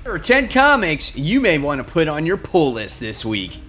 Here are 10 comics you may want to put on your pull list this week.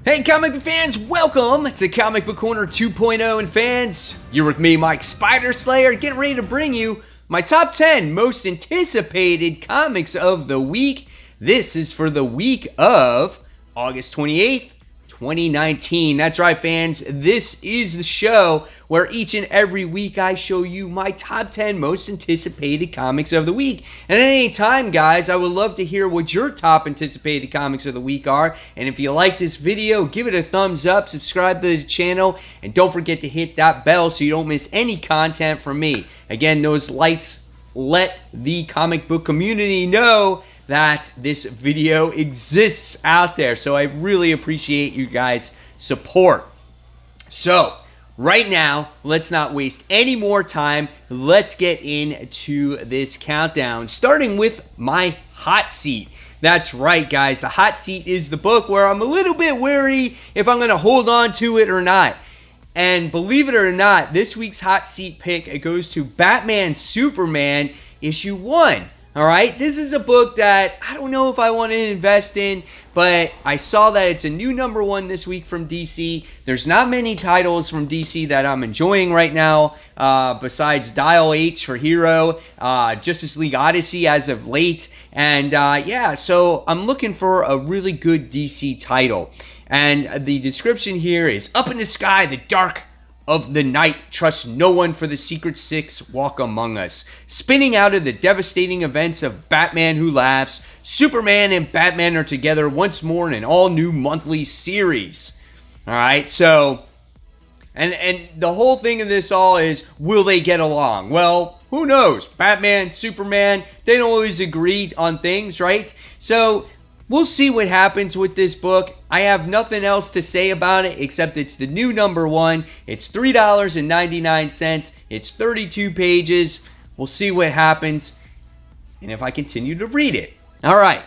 Hey comic book fans, welcome to Comic Book Corner 2.0 and fans. You're with me, Mike Spider Slayer, getting ready to bring you my top 10 most anticipated comics of the week. This is for the week of August 28th, 2019. That's right, fans. This is the show where each and every week I show you my top 10 most anticipated comics of the week. And at any time, guys, I would love to hear what your top anticipated comics of the week are. And if you like this video, give it a thumbs up, subscribe to the channel, and don't forget to hit that bell so you don't miss any content from me. Again, those lights let the comic book community know that this video exists out there. So I really appreciate you guys' support. So right now, let's not waste any more time. Let's get into this countdown, starting with my hot seat. That's right, guys. The hot seat is the book where I'm a little bit wary if I'm going to hold on to it or not. And believe it or not, this week's hot seat pick, it goes to Batman Superman issue 1. All right, this is a book that I don't know if I want to invest in, but I saw that it's a new #1 this week from DC. There's not many titles from DC that I'm enjoying right now, besides Dial H for Hero, Justice League Odyssey as of late, and yeah, so I'm looking for a really good DC title. And the description here is, up in the sky, the dark of the night, trust no one, for the secret six walk among us. Spinning out of the devastating events of Batman Who Laughs, Superman and Batman are together once more in an all-new monthly series. Alright, so, and the whole thing of this all is, will they get along? Well, who knows? Batman, Superman, they don't always agree on things, right? So we'll see what happens with this book. I have nothing else to say about it except it's the new #1. It's $3.99. It's 32 pages. We'll see what happens and if I continue to read it. All right.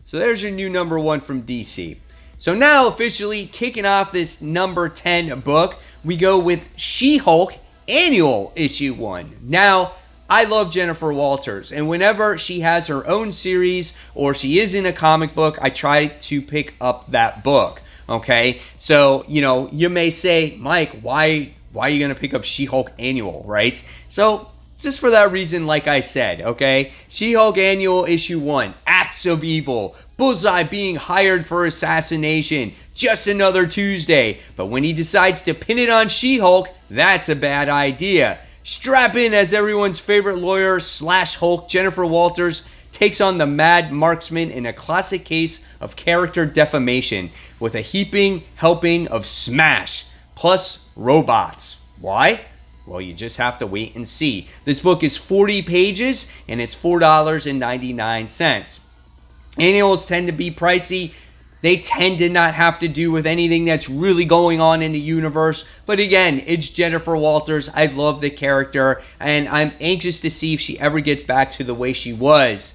So there's your new #1 from DC. So now officially kicking off this number 10 book, we go with She-Hulk Annual Issue 1. Now, I love Jennifer Walters, and whenever she has her own series or she is in a comic book, I try to pick up that book, okay? So, you know, you may say, Mike, why are you going to pick up She-Hulk Annual, right? So, just for that reason, like I said, okay? She-Hulk Annual Issue 1, Acts of Evil, Bullseye being hired for assassination, just another Tuesday. But when he decides to pin it on She-Hulk, that's a bad idea. Strap in as everyone's favorite lawyer / Hulk, Jennifer Walters, takes on the mad marksman in a classic case of character defamation with a heaping helping of smash, plus robots. Why? Well, you just have to wait and see. This book is 40 pages and it's $4.99. Annuals tend to be pricey. They tend to not have to do with anything that's really going on in the universe. But again, it's Jennifer Walters. I love the character, and I'm anxious to see if she ever gets back to the way she was,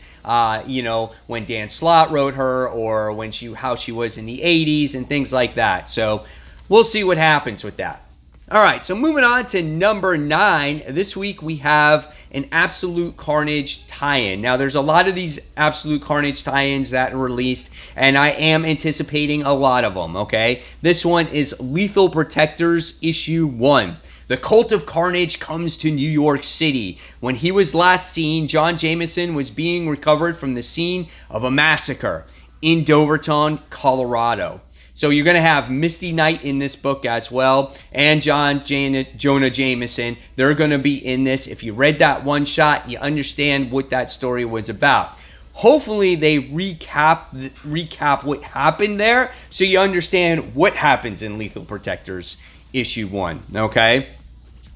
you know, when Dan Slott wrote her, or when how she was in the 80s and things like that. So we'll see what happens with that. All right, so moving on to number 9. This week we have an Absolute Carnage tie-in. Now, there's a lot of these Absolute Carnage tie-ins that are released, and I am anticipating a lot of them, okay? This one is Lethal Protectors Issue 1. The Cult of Carnage comes to New York City. When he was last seen, John Jameson was being recovered from the scene of a massacre in Doverton, Colorado. So you're going to have Misty Knight in this book as well, and Jonah Jameson. They're going to be in this. If you read that one shot, you understand what that story was about. Hopefully they recap what happened there, so you understand what happens in Lethal Protectors Issue 1, okay?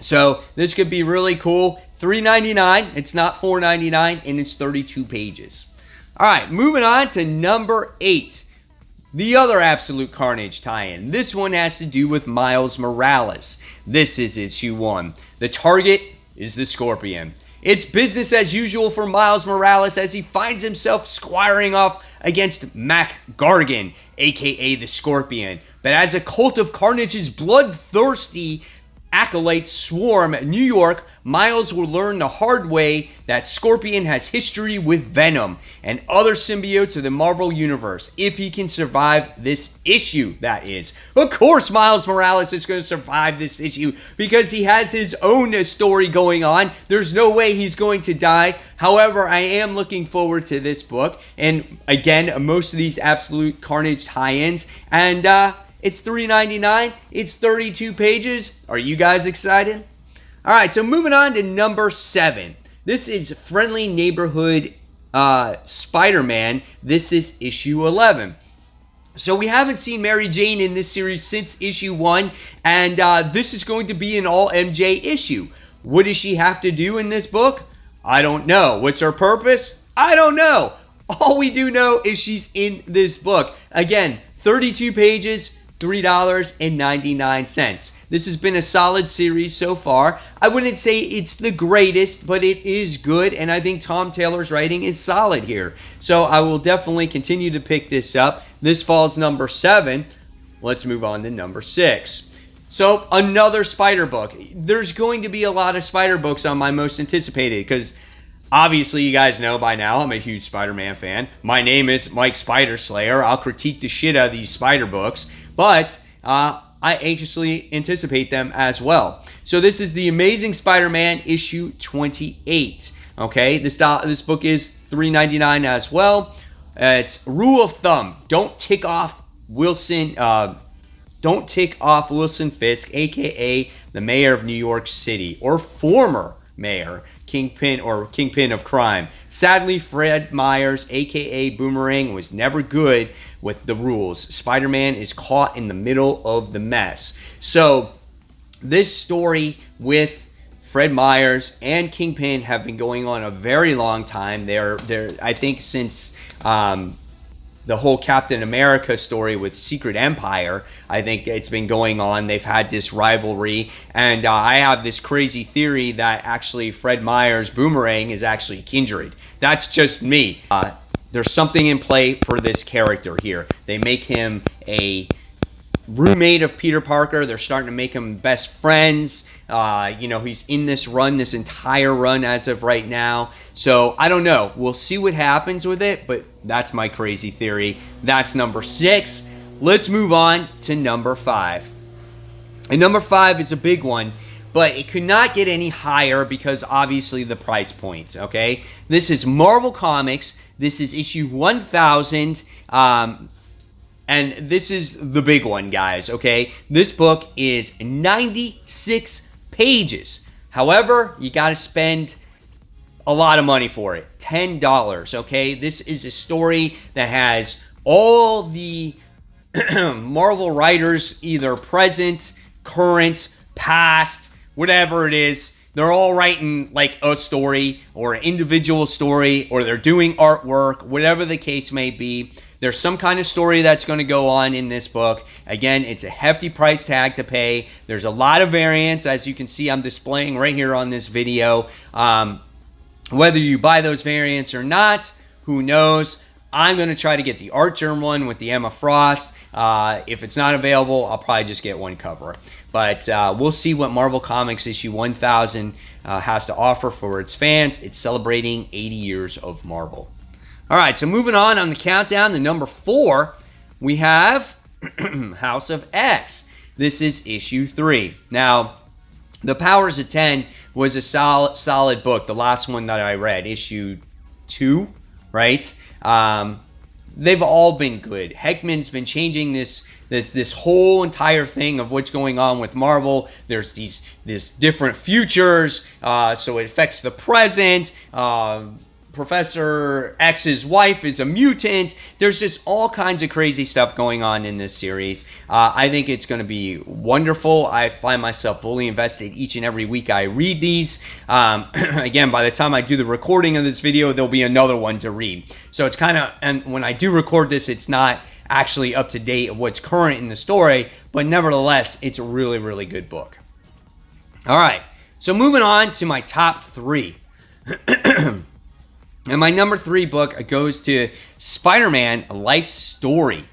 So this could be really cool. $3.99. It's not $4.99, and it's 32 pages. All right, moving on to number 8. The other Absolute Carnage tie-in. This one has to do with Miles Morales. This is issue 1. The target is the Scorpion. It's business as usual for Miles Morales as he finds himself squaring off against Mac Gargan, aka the Scorpion. But as a cult of Carnage's bloodthirsty acolytes swarm New York, Miles will learn the hard way that Scorpion has history with Venom and other symbiotes of the Marvel Universe. If he can survive this issue, that is. Of course, Miles Morales is going to survive this issue because he has his own story going on. There's no way he's going to die. However, I am looking forward to this book. And again, most of these Absolute Carnage tie-ins. And, it's $3.99. It's 32 pages. Are you guys excited? All right, so moving on to number 7. This is Friendly Neighborhood Spider-Man. This is issue 11. So we haven't seen Mary Jane in this series since issue 1, and this is going to be an all MJ issue. What does she have to do in this book? I don't know. What's her purpose? I don't know. All we do know is she's in this book. Again, 32 pages. $3.99. This has been a solid series so far. I wouldn't say it's the greatest, but it is good, and I think Tom Taylor's writing is solid here. So I will definitely continue to pick this up. This falls number 7. Let's move on to number 6. So another Spider book. There's going to be a lot of Spider books on my most anticipated because obviously, you guys know by now I'm a huge Spider-Man fan. My name is Mike Spider Slayer. I'll critique the shit out of these Spider books, but I anxiously anticipate them as well. So this is The Amazing Spider-Man issue 28. Okay, this book is $3.99 as well. It's rule of thumb: don't tick off Wilson. Don't tick off Wilson Fisk, aka the mayor of New York City, or former mayor. Kingpin of crime. Sadly, Fred Myers, aka Boomerang, was never good with the rules. Spider-Man is caught in the middle of the mess. So this story with Fred Myers and Kingpin have been going on a very long time. They're I think since the whole Captain America story with Secret Empire, I think it's been going on. They've had this rivalry, and I have this crazy theory that actually Fred Myers' Boomerang is actually Kindred. That's just me. There's something in play for this character here. They make him a roommate of Peter Parker. They're starting to make him best friends. He's in this entire run as of right now. So I don't know. We'll see what happens with it, but that's my crazy theory. That's number 6. Let's move on to number 5. And number 5 is a big one, but it could not get any higher because obviously the price point, okay? This is Marvel Comics. This is issue 1000. And this is the big one, guys, okay? This book is 96 pages. However, you got to spend a lot of money for it. $10, okay? This is a story that has all the Marvel writers, either present, current, past, whatever it is. They're all writing like a story or an individual story, or they're doing artwork, whatever the case may be. There's some kind of story that's going to go on in this book. Again, it's a hefty price tag to pay. There's a lot of variants, as you can see I'm displaying right here on this video. Whether you buy those variants or not, who knows? I'm going to try to get the Artgerm one with the Emma Frost. If it's not available, I'll probably just get one cover. But we'll see what Marvel Comics issue 1000 has to offer for its fans. It's celebrating 80 years of Marvel. All right, so moving on the countdown to number 4, we have House of X. This is issue 3. Now, The Powers of 10 was a solid book. The last one that I read, issue 2, right? They've all been good. Heckman's been changing this whole entire thing of what's going on with Marvel. There's these different futures, so it affects the present. Professor X's wife is a mutant. There's just all kinds of crazy stuff going on in this series. I think it's going to be wonderful. I find myself fully invested each and every week I read these. Again, by the time I do the recording of this video, there'll be another one to read. So it's kind of, and when I do record this, it's not actually up to date of what's current in the story, but nevertheless, it's a really, really good book. All right, so moving on to my top 3. And my number 3 book goes to Spider-Man: Life Story.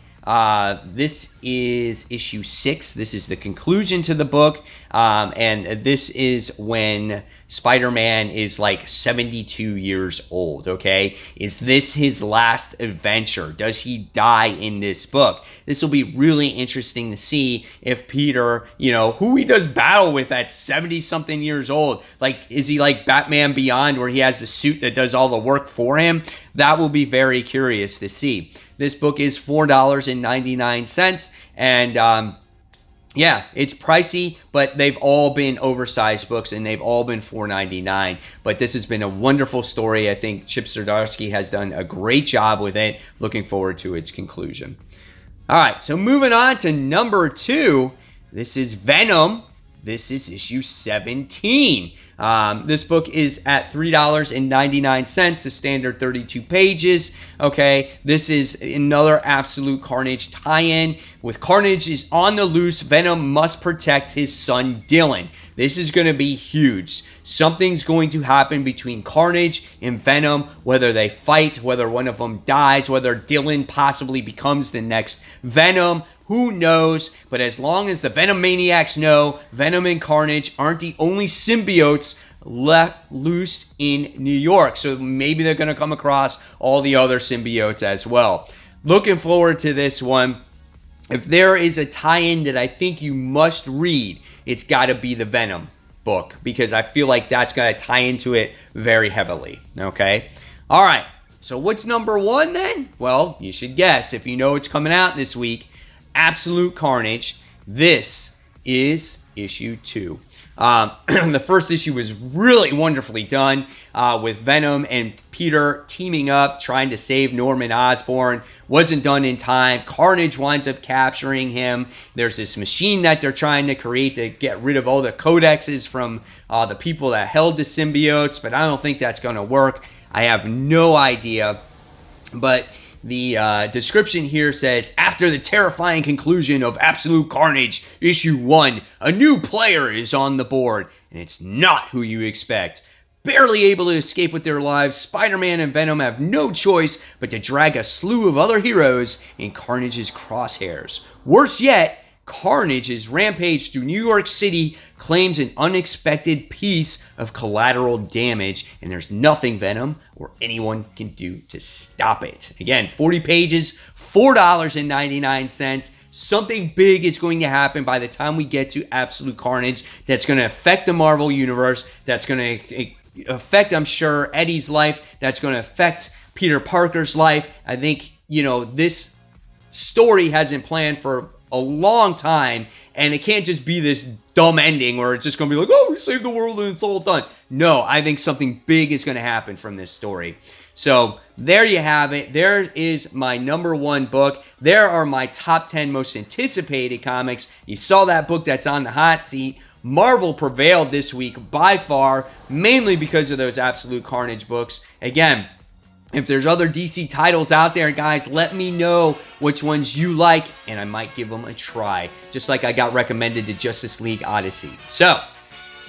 This is issue 6. This is the conclusion to the book. And this is when Spider-Man is like 72 years old, okay? Is this his last adventure? Does he die in this book? This will be really interesting to see if Peter, who he does battle with at 70-something years old. Like, is he like Batman Beyond where he has the suit that does all the work for him? That will be very curious to see. This book is $4.99, and yeah, it's pricey, but they've all been oversized books, and they've all been $4.99. But this has been a wonderful story. I think Chip Zdarsky has done a great job with it. Looking forward to its conclusion. All right, so moving on to number 2. This is Venom. This is issue 17. This book is at $3.99, the standard 32 pages. Okay, this is another Absolute Carnage tie-in. With Carnage is on the loose, Venom must protect his son Dylan. This is going to be huge. Something's going to happen between Carnage and Venom, whether they fight, whether one of them dies, whether Dylan possibly becomes the next Venom. Who knows? But as long as the Venom Maniacs know, Venom and Carnage aren't the only symbiotes left loose in New York. So maybe they're going to come across all the other symbiotes as well. Looking forward to this one. If there is a tie-in that I think you must read, it's got to be the Venom book, because I feel like that's going to tie into it very heavily. Okay? All right. So what's number 1 then? Well, you should guess if you know it's coming out this week. Absolute Carnage. This is issue 2. The first issue was really wonderfully done with Venom and Peter teaming up, trying to save Norman Osborn. Wasn't done in time. Carnage winds up capturing him. There's this machine that they're trying to create to get rid of all the codexes from the people that held the symbiotes, but I don't think that's going to work. I have no idea. But the description here says, after the terrifying conclusion of Absolute Carnage, issue 1, a new player is on the board, and it's not who you expect. Barely able to escape with their lives, Spider-Man and Venom have no choice but to drag a slew of other heroes in Carnage's crosshairs. Worse yet, Carnage's rampage through New York City claims an unexpected piece of collateral damage, and there's nothing Venom or anyone can do to stop it. Again, 40 pages, $4.99. Something big is going to happen by the time we get to Absolute Carnage that's going to affect the Marvel Universe, that's going to affect, I'm sure, Eddie's life, that's going to affect Peter Parker's life. I think, this story has been planned for a long time, and it can't just be this dumb ending where it's just going to be like, oh, we saved the world and it's all done. No, I think something big is going to happen from this story. So there you have it. There is my number 1 book. There are my top 10 most anticipated comics. You saw that book that's on the hot seat. Marvel prevailed this week by far, mainly because of those Absolute Carnage books. Again, if there's other DC titles out there, guys, let me know which ones you like, and I might give them a try, just like I got recommended to Justice League Odyssey. So,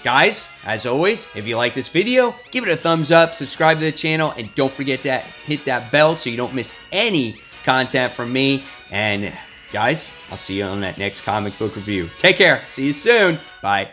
guys, as always, if you like this video, give it a thumbs up, subscribe to the channel, and don't forget to hit that bell so you don't miss any content from me. And, guys, I'll see you on that next comic book review. Take care. See you soon. Bye.